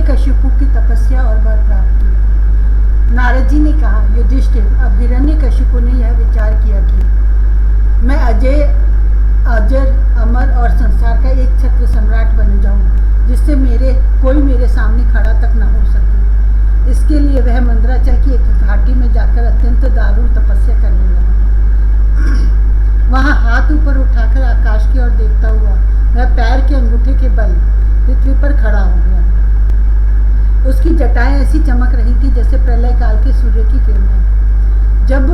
हिरण्यकशिपु की तपस्या और वर प्राप्त हुई। नारद जी ने कहा, युधिष्ठिर, अब हिरण्यकशिपु ने यह विचार किया कि मैं अजर अमर और संसार का एक छत्र सम्राट बन जाऊं, जिससे कोई मेरे सामने खड़ा तक न हो सके। इसके लिए वह मंदराचल की एक घाटी में जाकर अत्यंत दारुण तपस्या करने लगा। वहां हाथ ऊपर उठाकर आकाश की ओर देखता हुआ वह पैर के अंगूठे के बल पृथ्वी पर खड़ा हो गया। उसकी जटाएं ऐसी चमक रही थी जैसे प्रलय काल के सूर्य की किरणें। जब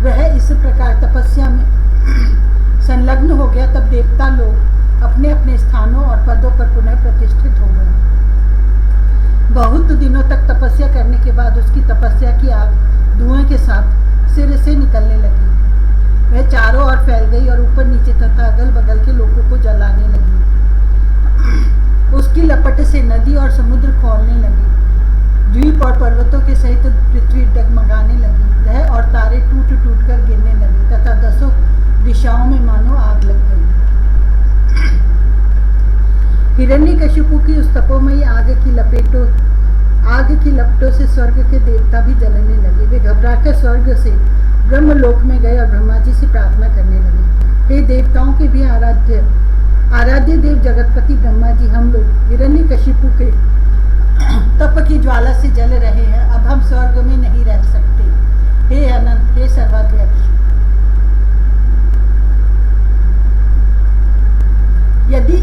वह इस प्रकार तपस्या में संलग्न हो गया, तब देवता लोग अपने अपने स्थानों और पदों पर पुनः प्रतिष्ठित हो गए। बहुत दिनों तक तपस्या करने के बाद उसकी तपस्या की आग धुएं के साथ सिर से निकलने लगी। वह चारों ओर फैल गई और ऊपर नीचे तथा अगल बगल के लोगों को जलाने लगी। उसकी लपट से नदी और समुद्र खौलने लगी। द्वीप और पर्वतों के सहित पृथ्वी डगमगाने लगी। ग्रह और तारे टूट टूट कर गिरने लगे तथा दसों दिशाओं में मानो आग लग गई। हिरण्यकशिपु की उस तपोमयी आग की लपटों से स्वर्ग के देवता भी जलने लगे। वे घबराकर स्वर्ग से ब्रह्मलोक में गए और ब्रह्मा जी से प्रार्थना करने लगे, हे देवताओं के भी आराध्य देव जगतपति ब्रह्मा जी, हम लोग हिरण्यकशिपु के तप की ज्वाला से जल रहे हैं। अब हम स्वर्ग में नहीं रह सकते। हे अनंत, हे सर्वाध्यक्ष, यदि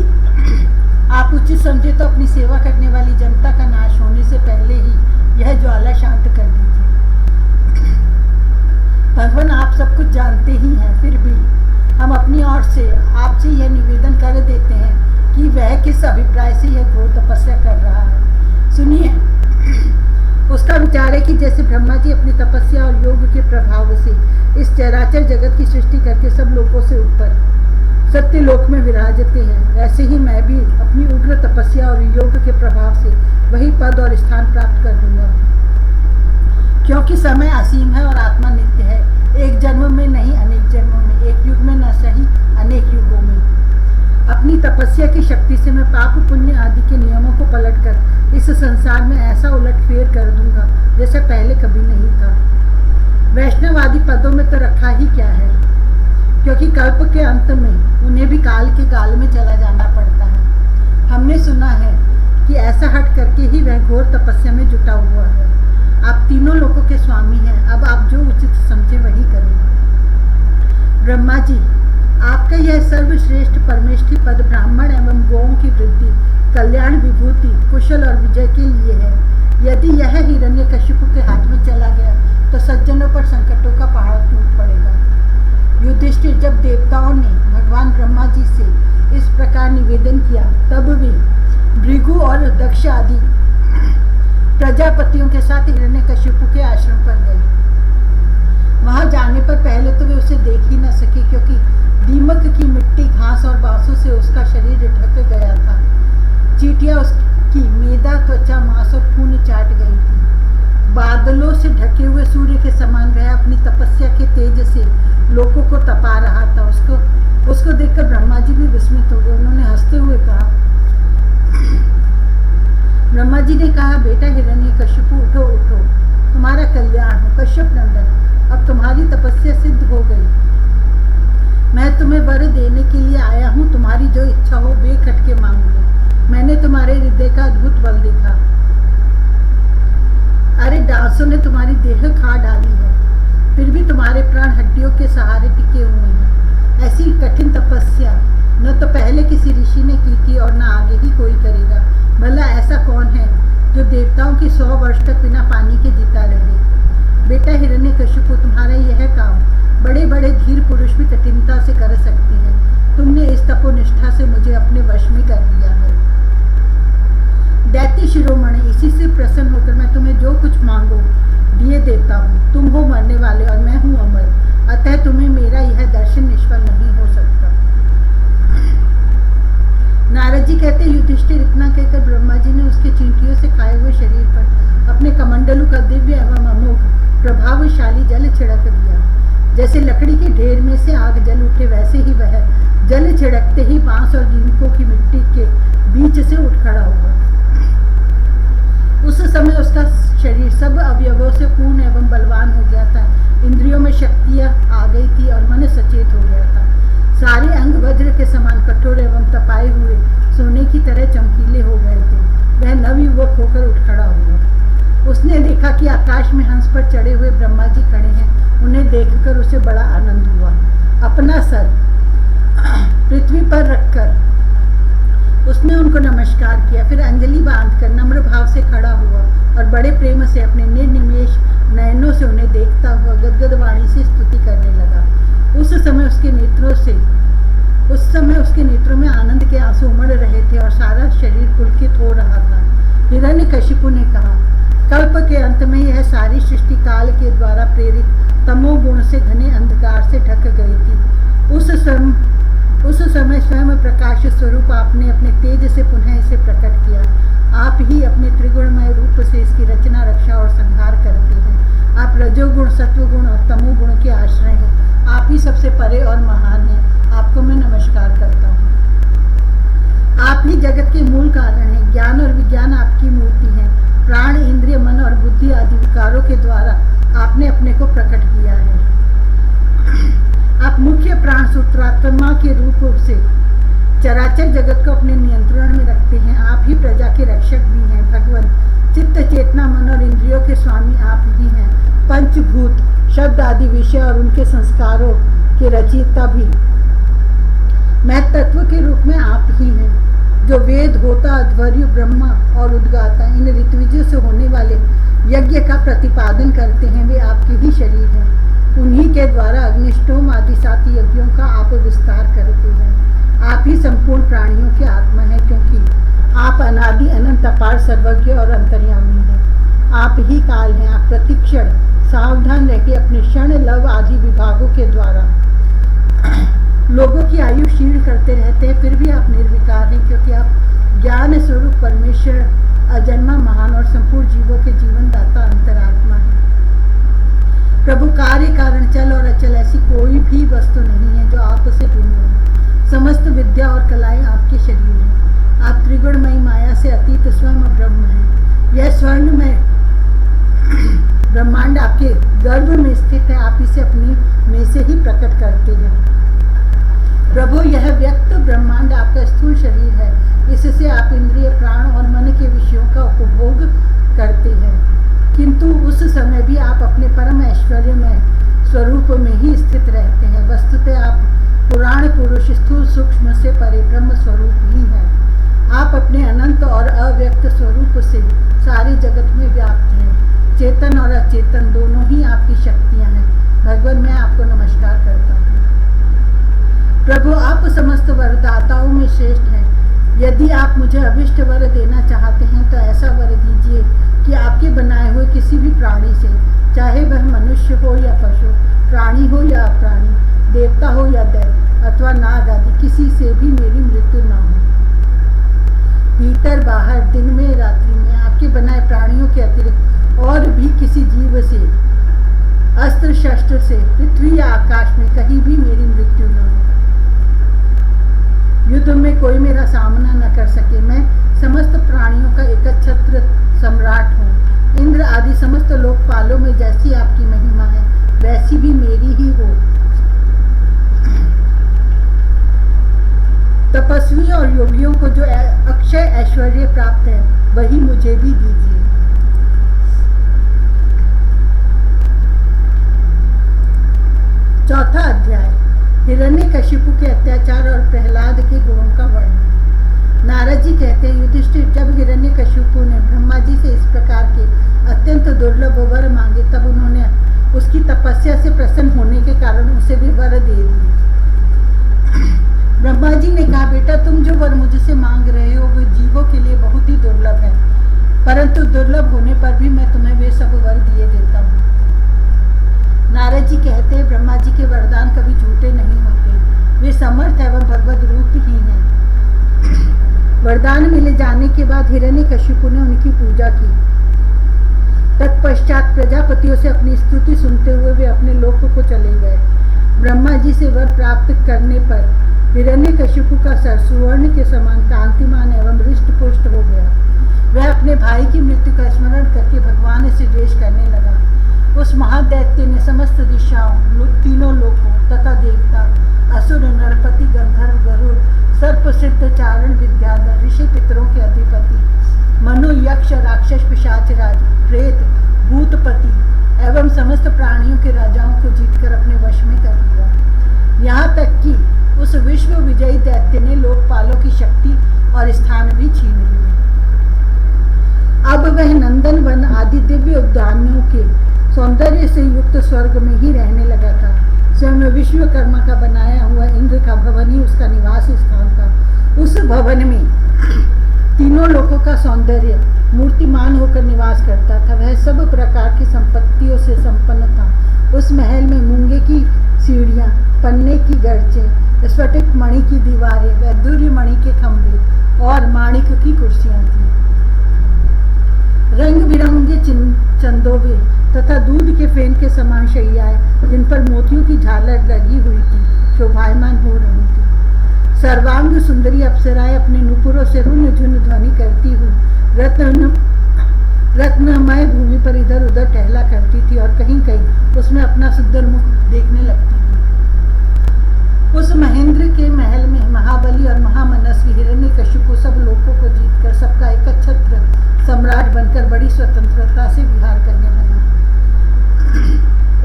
आप उचित समझे तो अपनी सेवा करने वाली जनता का नाश होने से पहले ही यह ज्वाला शांत कर दीजिए। भगवान, आप सब कुछ जानते ही हैं, फिर भी हम अपनी ओर से आपसे यह निवेदन कर देते हैं कि वह किस अभिप्राय से यह घोर तपस्या कर रहा है। सुनिए, उसका विचार है कि जैसे ब्रह्मा जी अपनी तपस्या और योग के प्रभाव से इस चराचर जगत की सृष्टि करके सब लोगों से ऊपर सत्य लोक में विराजते हैं, वैसे ही मैं भी अपनी उग्र तपस्या और योग के प्रभाव से वही पद और स्थान प्राप्त कर दूंगा। क्योंकि समय असीम है और आत्मा नित्य है। एक जन्म में नहीं, अनेक जन्मों में, एक युग में न सही, अनेक युगों में। अपनी तपस्या की शक्ति से मैं पाप पुण्य आदि के नियमों को पलटकर इस संसार में ऐसा उलटफेर कर दूंगा जैसे पहले कभी नहीं था। वैष्णवादी पदों में तो रखा ही क्या है, क्योंकि कल्प के अंत में उन्हें भी काल के गाल में चला जाना पड़ता है। हमने सुना है कि ऐसा हट करके ही वह घोर तपस्या में जुटा हुआ है। आप तीनों लोगों के स्वामी हैं, अब आप जो उचित समझे वही करें। ब्रह्मा जी, आपका यह सर्वश्रेष्ठ परमेष्ठी पद ब्राह्मण एवं गौओं की वृद्धि, कल्याण, विभूति, कुशल और विजय के लिए है। यदि यह हिरण्यकशिपु के हाथ में चला गया तो सज्जनों पर संकटों का पहाड़ टूट पड़ेगा। युधिष्ठिर, जब देवताओं ने भगवान ब्रह्मा जी से इस प्रकार निवेदन किया, तब वे भृगु और दक्ष आदि प्रजापतियों के साथ हिरण्यकशिपु के आश्रम पर गए। वहां जाने पर पहले तो वे उसे देख ही न सके, क्योंकि दीमक की मिट्टी, घास और बांसों से उसका शरीर ढक गया था। चींटियां उसकी मेदा, त्वचा, मांस और खून चाट गई थी। बादलों से ढके हुए सूर्य के समान वह अपनी तपस्या के तेज से लोगों को तपा रहा था। उसको देखकर ब्रह्मा जी भी विस्मित हो गए। उन्होंने हंसते हुए कहा, ब्रह्मा जी ने कहा, बेटा हिरण्यकशिपु, उठो उठो, तुम्हारा कल्याण हो। कश्यप नंदन, अब तुम्हारी तपस्या सिद्ध हो गई। मैं तुम्हें वर देने के लिए आया हूँ। तुम्हारी जो इच्छा हो बेखटके मांग लो। मैंने तुम्हारे हृदय का अद्भुत बल देखा। अरे, डांसों ने तुम्हारी देह खा डाली है, फिर भी तुम्हारे प्राण हड्डियों के सहारे टिके हुए हैं। ऐसी कठिन तपस्या न तो पहले किसी ऋषि ने की थी और न आगे ही कोई करेगा। भला ऐसा कौन है जो देवताओं की 100 वर्ष तक बिना पानी के जीता रहे। बेटा हिरण्यकशिपु, तुम्हारा यह काम बड़े बड़े धीर पुरुष भी कठिनता से कर सकते हैं। तुमने इस तपोनिष्ठा से मुझे अपने वश में कर लिया है। दैत्य शिरोमणि, इसी से प्रसन्न होकर मैं तुम्हें जो कुछ मांगो दिए देता हूँ। तुम हो मरने वाले और मैं हूँ अमर, अतः तुम्हें मेरा यह दर्शन निष्फल नहीं हो सकता। नारद जी कहते, युधिष्ठिर, इतना कहकर ब्रह्मा जी ने उसके चींटियों से खाए हुए शरीर पर अपने कमंडलू का दिव्य एवं अमोघ प्रभावशाली जल छिड़क दिया। जैसे लकड़ी के ढेर में से आग जल उठे, वैसे ही वह जल छिड़कते ही बांस और दीमकों की मिट्टी के बीच से उठ खड़ा हुआ। उस समय उसका शरीर सब अवयवों से पूर्ण एवं बलवान हो गया था। इंद्रियों में शक्तियाँ आ गई थी और मन सचेत हो गया था। सारे अंग वज्र के समान कठोर एवं तपाए हुए सोने की तरह चमकीले हो गए थे। वह नवयुवक होकर उठ खड़ा हुआ। उसने देखा कि आकाश में हंस पर चढ़े हुए ब्रह्मा जी खड़े हैं। उन्हें देखकर उसे बड़ा आनंद हुआ। अपना सर पृथ्वी पर रखकर उसने उनको नमस्कार किया। फिर अंजलि बांधकर नम्र भाव से खड़ा हुआ और बड़े प्रेम से अपने निर्निमेष नयनों से उन्हें देखता हुआ गदगद वाणी से स्तुति करने लगा। उस समय उसके नेत्रों में आनंद के आंसू उमड़ रहे थे और सारा शरीर पुलकित हो रहा था। हिरण्यकशिपु ने कहा, कल्प के अंत में यह सारी सृष्टि काल के द्वारा प्रेरित तमोगुण से घने अंधकार से ढक गई थी। उस समय स्वयं प्रकाश स्वरूप आपने अपने तेज से पुनः इसे प्रकट किया। आप ही अपने त्रिगुणमय रूप से इसकी रचना, रक्षा और संहार करते हैं। आप रजोगुण, सत्वगुण और तमोगुण के आश्रय हैं। आप ही सबसे परे और महान हैं। आपको मैं नमस्कार करता हूँ। आप ही जगत के मूल कारण हैं। ज्ञान और विज्ञान आपकी मूर्ति है। प्राण, इंद्रिय, मन और बुद्धि आदि विकारों के द्वारा आपने अपने को प्रकट किया है। आप मुख्य प्राण सूत्रात्मा के रूप से चराचर जगत को अपने नियंत्रण में रखते हैं। आप ही प्रजा के रक्षक भी हैं। भगवान, चित्त, चेतना, मन और इंद्रियों के स्वामी आप ही हैं। पंचभूत, शब्द आदि विषय और उनके संस्कारों के रचयिता भी महत्त्व के रूप में आप ही हैं। जो वेद, होता, अध्वर्यु, ब्रह्मा और उद्गाता इन ऋत्विजों से होने वाले यज्ञ का प्रतिपादन करते हैं, वे आपके ही शरीर हैं। उन्हीं के द्वारा अग्निष्टोम आदि 7 यज्ञों का आप विस्तार करते हैं। आप ही संपूर्ण प्राणियों के आत्मा हैं, क्योंकि आप अनादि अनंत अपार सर्वज्ञ और अंतर्यामी हैं। आप ही काल हैं। आप प्रतिक्षण सावधान रहकर अपने क्षण, लव आदि विभागों के द्वारा लोगों की आयु क्षीण करते रहते हैं। फिर भी आप निर्विकार हैं, क्योंकि आप ज्ञान स्वरूप परमेश्वर, अजन्मा, महान और संपूर्ण जीवों के जीवन दाता अंतरात्मा है। प्रभु, कार्य, कारण, चल और अचल ऐसी कोई भी वस्तु नहीं है जो आपसे भिन्न हो। समस्त विद्या और कलाएं आपके शरीर हैं। आप त्रिगुणमयी माया से अतीत स्वयं ब्रह्म हैं। यह स्वर्णमय ब्रह्मांड आपके गर्भ में स्थित है। आप इसे अपने में से ही प्रकट करते हैं। प्रभु, यह व्यक्त ब्रह्मांड आपका स्थूल शरीर है। इससे आप इंद्रिय, प्राण और मन के विषयों का उपभोग करते हैं, किंतु उस समय भी आप अपने परम ऐश्वर्य में स्वरूप में ही स्थित रहते हैं। वस्तुतः आप पुराण पुरुष, स्थूल सूक्ष्म से परे ब्रह्म स्वरूप ही हैं। आप अपने अनंत और अव्यक्त स्वरूप से सारे जगत में व्याप्त हैं। चेतन और अचेतन दोनों ही आपकी शक्तियां हैं। भगवान, मैं आपको नमस्कार करता हूँ। प्रभु, आप समस्त वरदाताओं में श्रेष्ठ हैं। यदि आप मुझे अभिष्ट वर देना चाहते हैं तो ऐसा वर दीजिए कि आपके बनाए हुए किसी भी प्राणी से, चाहे वह मनुष्य हो या पशु, प्राणी हो या अप्राणी, देवता हो या दैव अथवा नाग आदि, किसी से भी मेरी मृत्यु न हो। भीतर बाहर, दिन में रात्रि में, आपके बनाए प्राणियों के अतिरिक्त और भी किसी जीव से, अस्त्र शस्त्र से, पृथ्वी या आकाश में कहीं भी मेरी मृत्यु न हो। युद्ध में कोई मेरा सामना न कर सके। मैं समस्त प्राणियों का एकछत्र सम्राट हूँ। इंद्र आदि समस्त लोकपालों में जैसी आपकी महिमा है, वैसी भी मेरी ही हो। तपस्वी और योगियों को जो अक्षय ऐश्वर्य प्राप्त है, वही मुझे भी दीजिए। चौथा अध्याय, हिरण्यकशिपु के अत्याचार और प्रहलाद के गुणों का वर्णन। नारद जी कहते हैं, युधिष्ठिर, जब हिरण्यकशिपु ने ब्रह्मा जी से इस प्रकार के अत्यंत दुर्लभ वर मांगे, तब उन्होंने उसकी तपस्या से प्रसन्न होने के कारण उसे भी वर दे दिए। ब्रह्मा जी ने कहा, बेटा, तुम जो वर मुझसे मांग रहे हो वो जीवों के लिए बहुत ही दुर्लभ है, परंतु दुर्लभ होने पर भी मैं तुम्हें वे सब वर दिए देता हूँ। नारद जी कहते हैं, ब्रह्मा जी के वरदान कभी झूठे नहीं होते। वे समर्थ एवं भगवद रूप ही हैं। वरदान मिले जाने के बाद हिरण्यकशिपु ने उनकी पूजा की। तत्पश्चात प्रजापतियों से अपनी स्तुति सुनते हुए वे अपने लोक को चले गए। ब्रह्मा जी से वर प्राप्त करने पर हिरण्यकशिपु का सर सुवर्ण के समान कांतिमान एवं हृष्ट पुष्ट हो गया। वह अपने भाई की मृत्यु का स्मरण करके भगवान से द्वेष करने लगा। उस महादैत्य ने समस्त दिशाओं, तीनों लोकों तथा देवता, असुर, नरपति, गंधर्व, गरुड़, सर्प, सिद्ध, चारण, विद्याधर, ऋषि, पितरों के अधिपति, मनु, यक्ष, राक्षस, पिशाचराज, प्रेत, भूतपति एवं समस्त प्राणियों के राजाओं को जीतकर अपने वश में कर लिया। यहाँ तक कि उस विश्व विजयी दैत्य ने लोकपालों की शक्ति और स्थान भी छीन लिए। अब वह नंदन वन आदि दिव्य उद्यानों के सौंदर्य से युक्त स्वर्ग में ही रहने लगा था। स्वयं विश्वकर्मा का बनाया हुआ इंद्र का भवन ही उसका निवास स्थान था। उस भवन में तीनों लोगों का सौंदर्य मूर्तिमान होकर निवास करता था। वह सब प्रकार की संपत्तियों से संपन्न था। उस महल में मूंगे की सीढ़ियां, पन्ने की गर्चे, स्फटिक मणि की दीवारें, वैदुर्य मणि के खंभे और माणिक की कुर्सियां थी। रंग बिरंगे चंदोबे तथा दूध के फेन के समान शैयाएं, जिन पर मोतियों की झालर लगी हुई थी, शोभायमान हो रही थी। सर्वांग सुंदरी अप्सराएं अपने नुपुरों से रुन झुन ध्वनि करती हुई रत्नमय भूमि पर इधर उधर टहला करती थी और कहीं कहीं उसमें अपना सुंदर मुख देखने लगती थी। उस महेंद्र के महल में महाबली और महामनस्वी हिरण्यकशिपु सब लोगों को जीतकर सबका एकच्छत्र सम्राट बनकर बड़ी स्वतंत्रता से विहार करने लगा।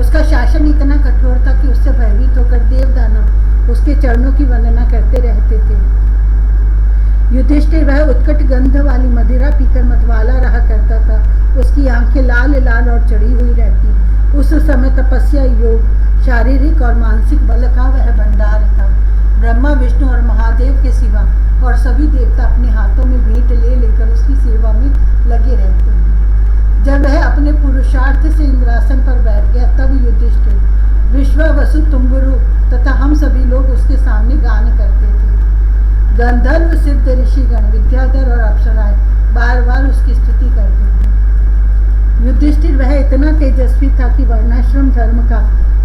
उसका शासन इतना कठोर था कि उससे भयभीत होकर देव दानव उसके चरणों की वंदना करते रहते थे। युधिष्ठिर वह उत्कट गंध वाली मदिरा पीकर मतवाला रहा करता था। उसकी आंखें लाल लाल और चढ़ी हुई रहती। उस समय तपस्या, योग, शारीरिक और मानसिक बल का वह भंडार था। ब्रह्मा, विष्णु और महादेव के सिवा और सभी देवता अपने हाथों में भेंट ले लेकर उसकी सेवा में लगे रहते हैं। जब वह अपने पुरुषार्थ से इंद्रासन पर बैठ गया तब युधिष्ठिर, विश्वावसु, तुम्बुरु तथा हम सभी लोग उसके सामने गान करते थे। गंधर्व, सिद्ध, ऋषिगण, विद्याधर और अप्सराएं बार बार उसकी स्तुति करते थे। युधिष्ठिर वह इतना तेजस्वी था कि वर्णाश्रम धर्म का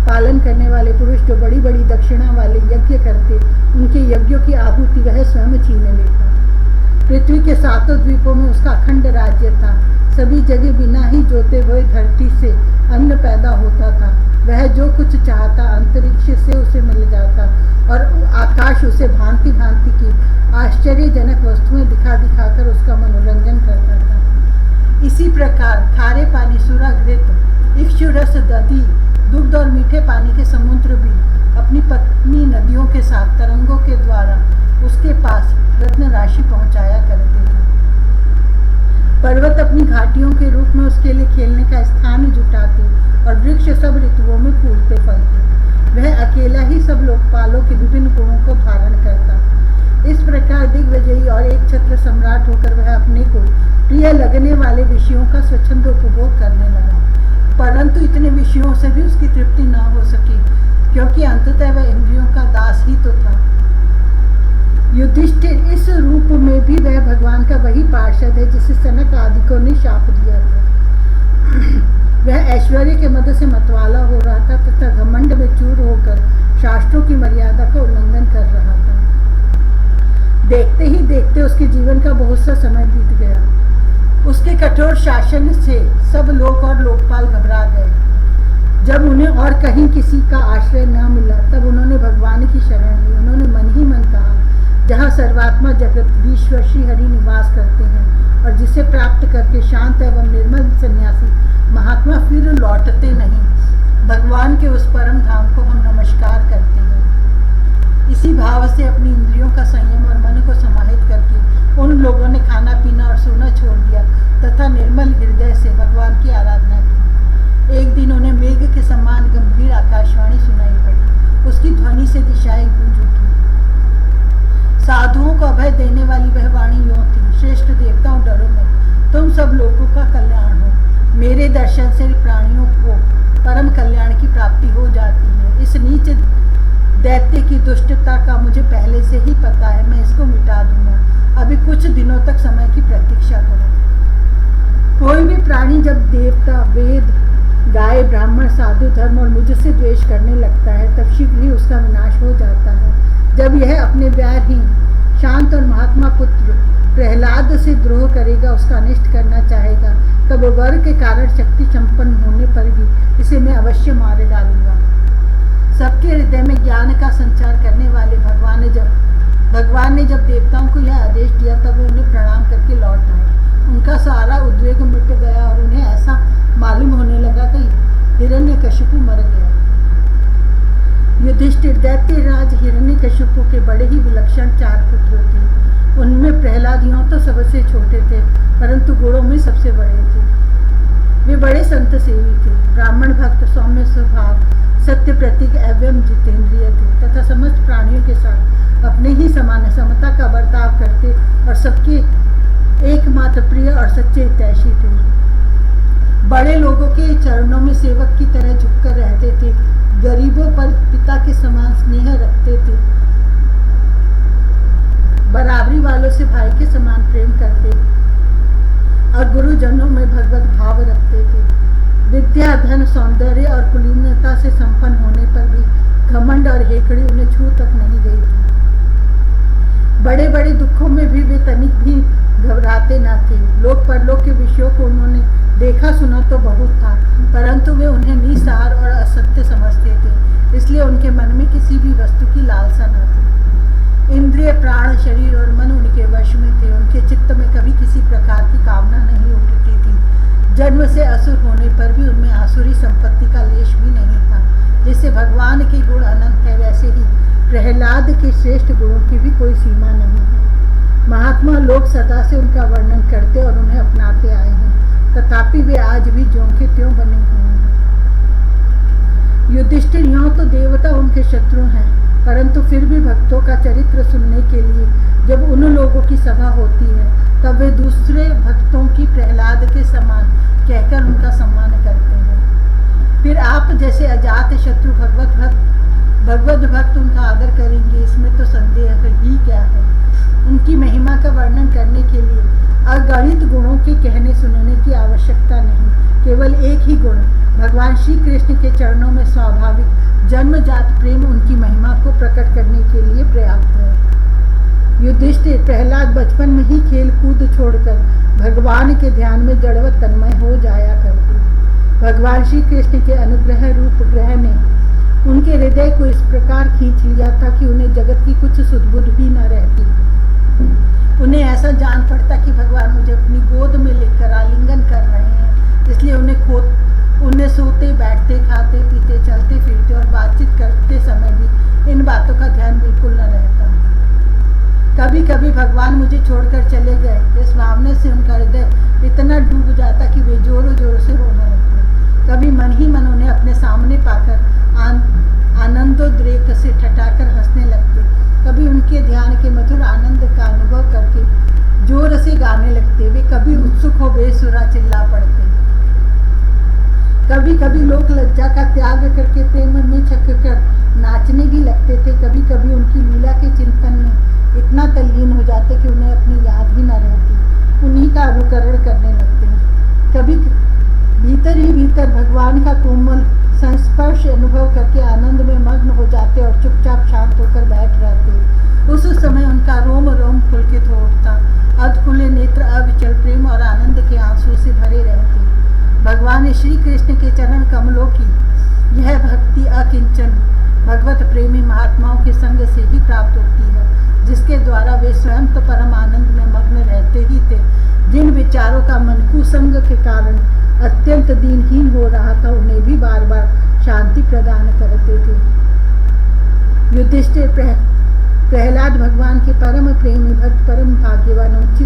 पालन करने वाले पुरुष जो बड़ी बड़ी दक्षिणा वाले यज्ञ करते, उनके यज्ञों की आहुति वह स्वयं छीन लेता। पृथ्वी के सातों द्वीपों में उसका अखंड राज्य था। सभी जगह बिना ही जोते हुए धरती से अन्न पैदा होता था। वह जो कुछ चाहता अंतरिक्ष से उसे मिल जाता और आकाश उसे भांति भांति की आश्चर्यजनक वस्तुएं दिखा दिखाकर उसका मनोरंजन करता था। इसी प्रकार खारे पानी, सुराघृत, इक्षुरस, दधी, दुग्ध और मीठे पानी के समुद्र भी अपनी पत्नी नदियों के साथ तरंगों के द्वारा उसके पास रत्न राशि पहुंचाया करते थे। पर्वत अपनी घाटियों के रूप में उसके लिए खेलने का स्थान जुटाते और वृक्ष सब ऋतुओं में फूलते फलते। वह अकेला ही सब लोकपालों के विभिन्न गुणों को धारण करता। इस प्रकार दिग्विजयी और एक छत्र सम्राट होकर वह अपने को प्रिय लगने वाले विषयों का स्वच्छंद उपभोग करने लगा। परंतु इतने विषयों से भी उसकी तृप्ति न हो सकी, क्योंकि अंततः वह इंद्रियों का दास ही तो था। युधिष्ठिर इस रूप में भी वह भगवान का वही पार्षद है जिसे सनक आदिकों ने शाप दिया था। वह ऐश्वर्य के मद से मतवाला हो रहा था तथा घमंड में चूर होकर शास्त्रों की मर्यादा का उल्लंघन कर रहा था। देखते ही देखते उसके जीवन का बहुत सा समय बीत गया। उसके कठोर शासन से सब लोग और लोकपाल घबरा गए। जब उन्हें और कहीं किसी का आश्रय न मिला तब उन्होंने भगवान की शरण ली। उन्होंने मन ही मन कहा, जहाँ सर्वात्मा जगदीश्वर श्री हरि निवास करते हैं और जिसे प्राप्त करके शांत एवं निर्मल सन्यासी महात्मा फिर लौटते नहीं, भगवान के उस परम धाम को हम नमस्कार करते हैं। इसी भाव से अपनी इंद्रियों का संयम और मन को समाहित करके उन लोगों ने खाना पीना और सोना छोड़ दिया तथा निर्मल हृदय से भगवान की आराधना की। एक दिन उन्हें मेघ के समान गंभीर आकाशवाणी सुनाई पड़ी। उसकी ध्वनि से दिशाएं गूंज उठी। साधुओं को अभय देने वाली वह वाणी यूं थी, श्रेष्ठ देवताओं डरो मत, तुम सब लोगों का कल्याण हो। मेरे दर्शन से प्राणियों को परम कल्याण की प्राप्ति हो जाती है। इस नीच दैत्य की दुष्टता का मुझे पहले से ही पता है, मैं इसको मिटा दूंगा। अभी कुछ दिनों तक समय की प्रतीक्षा करो। कोई भी प्राणी जब देवता, वेद, गाय, ब्राह्मण, साधु, धर्म और मुझसे द्वेष करने लगता है तब शीघ्र ही उसका विनाश हो जाता है। जब यह अपने व्यारहीन, शांत और महात्मा पुत्र प्रहलाद से द्रोह करेगा, उसका अनिष्ट करना चाहेगा, तब वर के कारण शक्ति संपन्न होने पर भी इसे मैं अवश्य मार डालूंगा। सबके हृदय में ज्ञान का संचार करने वाले भगवान ने जब देवताओं को यह आदेश दिया तब वे उन्हें प्रणाम करके लौट आए। उनका सारा उद्वेग मिट गया और उन्हें ऐसा मालूम होने लगा कि हिरण्यकशिपु मर गया। युधिष्ठिर दैत्यराज हिरण्यकशिपु के बड़े ही विलक्षण 4 पुत्र थे। उनमें प्रहलाद यूं तो सबसे छोटे थे, परंतु गुणों में सबसे बड़े थे। वे बड़े संत सेवी थे, ब्राह्मण भक्त, सौम्य स्वभाव, सत्य प्रतीक एवं जितेंद्रिय थे तथा समस्त प्राणियों के साथ अपने ही समान समता का बर्ताव करते और सबके एकमात्र प्रिय और सच्चे हितैषी थे। बड़े लोगों के चरणों में सेवक की तरह झुककर रहते थे, गरीबों पर पिता के समान स्नेह रखते थे, बराबरी वालों से भाई के समान प्रेम करते और गुरुजनों में भगवत भाव रखते थे। विद्या, धन, सौंदर्य और कुलीनता से संपन्न होने पर भी घमंड और हेकड़ी उन्हें छू तक नहीं गई थी। बड़े बड़े दुखों में भी वे तनिक भी घबराते न थे। लोक परलोक के विषयों को उन्होंने देखा सुना तो बहुत था, परंतु वे उन्हें निसार और असत्य समझते थे, इसलिए उनके मन में किसी भी वस्तु की लालसा न थी। इंद्रिय, प्राण, शरीर और मन उनके वश में थे। उनके चित्त में कभी किसी प्रकार की कामना नहीं उठती थी। जन्म से असुर होने पर भी उनमें आसुरी संपत्ति का लेश भी नहीं था। जैसे भगवान के गुण अनंत है, वैसे ही प्रहलाद के श्रेष्ठ गुणों की भी कोई सीमा नहीं है। महात्मा लोग सदा से उनका वर्णन करते और उन्हें अपनाते आए हैं, तथापि वे आज भी ज्यों के त्यों बने हुए हैं। युधिष्ठिर यूं तो देवता उनके शत्रु हैं, परंतु फिर भी भक्तों का चरित्र सुनने के लिए जब उन लोगों की सभा होती है तब वे दूसरे भक्तों की प्रहलाद के समान कहकर उनका सम्मान करते हैं। फिर आप जैसे अजात शत्रु भगवत भक्त उनका आदर करेंगे, इसमें तो संदेह ही क्या है। उनकी महिमा का वर्णन करने के लिए अगणित गुणों के कहने सुनने की आवश्यकता नहीं, केवल एक ही गुण भगवान श्री कृष्ण के चरणों में स्वाभाविक जन्मजात प्रेम उनकी महिमा को प्रकट करने के लिए पर्याप्त है। युधिष्ठिर, प्रहलाद बचपन में ही खेल कूद छोड़कर भगवान के ध्यान में जड़वत तन्मय हो जाया करते। भगवान श्री कृष्ण के अनुग्रह रूप ग्रह ने उनके हृदय को इस प्रकार खींच लिया था कि उन्हें जगत की कुछ सुध-बुध भी न रहती। उन्हें ऐसा जान पड़ता कि भगवान मुझे अपनी गोद में लेकर आलिंगन कर रहे हैं, इसलिए उन्हें सोते, बैठते, खाते, पीते, चलते फिरते और बातचीत करते समय भी इन बातों का ध्यान बिल्कुल न रहता। कभी कभी भगवान मुझे छोड़कर चले गए, इस भावना से उनका हृदय इतना डूब जाता कि वे जोरों जोरों से रोने लगते। कभी मन ही मन उन्हें अपने सामने पाकर आनंदोद्रेक से ठठाकर हंसने लगते। कभी उनके ध्यान के मधुर आनंद का अनुभव करके जोर से गाने लगते। वे कभी उत्सुक हो बेसुरा चिल्ला पड़ते। कभी कभी लोग लज्जा का त्याग करके प्रेम में छककर नाचने भी लगते थे। कभी कभी उनकी लीला के चिंतन में इतना तल्लीन हो जाते कि उन्हें अपनी याद ही न रहती, उन्हीं का अनुकरण करने लगते हैं। कभी भीतर ही भीतर भगवान का कोमल संस्पर्श अनुभव करके आनंद में मग्न हो जाते और चुपचाप शांत होकर बैठ रहते। उस समय उनका रोम रोम पुलकित हो उठता, अधखुले नेत्र अविचल प्रेम और आनंद के आंसू से भरे रहते। भगवान श्री कृष्ण के चरण कमलों की यह भक्ति अकिंचन भगवत प्रेमी महात्माओं के संग से ही प्राप्त होती है, जिसके द्वारा वे स्वयं तो परम आनंद में मग्न रहते ही थे। जिन विचारों का मन कुसंग के कारण अत्यंत दीनहीन हो रहा था, उन्हें भी बार बार शांति प्रदान करते थे। युधिष्ठिर, प्रहलाद भगवान के परम प्रेमी भक्त, परम भाग्यवान, ऊंची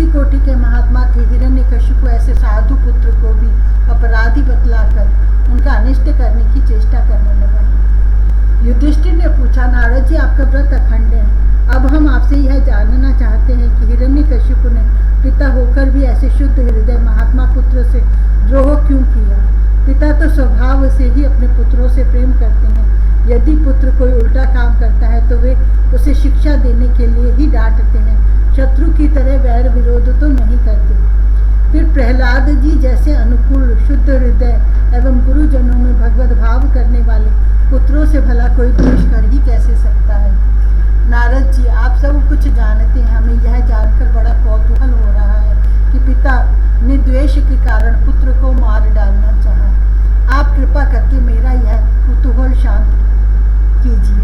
कोटि के महात्मा थे। हिरण्यकशिपु ऐसे साधु पुत्र को भी अपराधी बतलाकर उनका अनिष्ट करने की चेष्टा करने लगा। युधिष्ठिर ने पूछा, नारद जी, आपका व्रत अखंड है, अब हम आपसे यह जानना चाहते हैं कि हिरण्यकशिपु ने पिता होकर भी ऐसे शुद्ध हृदय महात्मा पुत्र से द्रोह क्यों किया। पिता तो स्वभाव से ही अपने पुत्रों से प्रेम करते हैं। यदि पुत्र कोई उल्टा काम करता है तो वे उसे शिक्षा देने के लिए ही डांटते हैं, शत्रु की तरह वैर विरोध तो नहीं करते। फिर प्रहलाद जी जैसे अनुकूल, शुद्ध हृदय एवं गुरुजनों में भगवत भाव करने वाले पुत्रों से भला कोई द्वेष कर ही कैसे सकता है। नारद जी, आप सब कुछ जानते हैं, हमें यह शांत कीजिए।